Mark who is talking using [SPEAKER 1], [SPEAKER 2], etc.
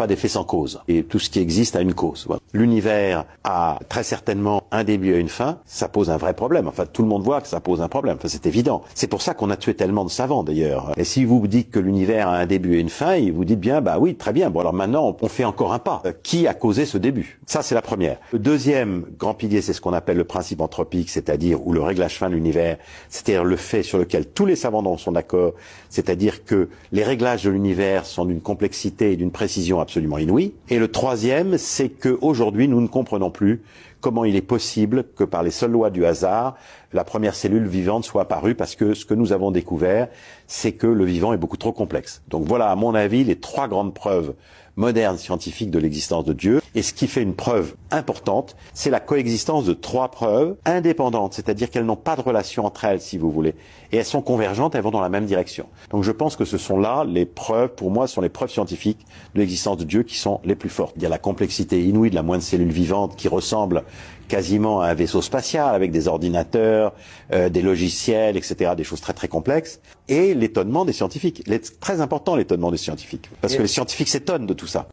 [SPEAKER 1] pas d'effet sans cause. Et tout ce qui existe a une cause. Voilà. L'univers a très certainement un début et une fin. Ça pose un vrai problème. Enfin, tout le monde voit que ça pose un problème. Enfin, c'est évident. C'est pour ça qu'on a tué tellement de savants, d'ailleurs. Et si vous dites que l'univers a un début et une fin, et vous dites bien, bah oui, très bien. Bon, alors maintenant, on fait encore un pas. Qui a causé ce début? Ça, c'est la première. Le deuxième grand pilier, c'est ce qu'on appelle le principe anthropique, c'est-à-dire, ou le réglage fin de l'univers, c'est-à-dire le fait sur lequel tous les savants sont d'accord, c'est-à-dire que les réglages de l'univers sont d'une complexité et d'une précision absolument inouïe. Et le troisième, c'est qu'aujourd'hui, nous ne comprenons plus comment il est possible que par les seules lois du hasard, la première cellule vivante soit apparue, parce que ce que nous avons découvert, c'est que le vivant est beaucoup trop complexe. Donc voilà, à mon avis, les trois grandes preuves modernes scientifiques de l'existence de Dieu. Et ce qui fait une preuve importante, c'est la coexistence de trois preuves indépendantes, c'est-à-dire qu'elles n'ont pas de relation entre elles, si vous voulez. Et elles sont convergentes, elles vont dans la même direction. Donc je pense que ce sont là les preuves, pour moi, ce sont les preuves scientifiques de l'existence de Dieu qui sont les plus fortes. Il y a la complexité inouïe de la moindre cellule vivante qui ressemble quasiment à un vaisseau spatial avec des ordinateurs, des logiciels, etc., des choses très très complexes. Et l'étonnement des scientifiques. Très important l'étonnement des scientifiques. Parce que les scientifiques s'étonnent de tout ça.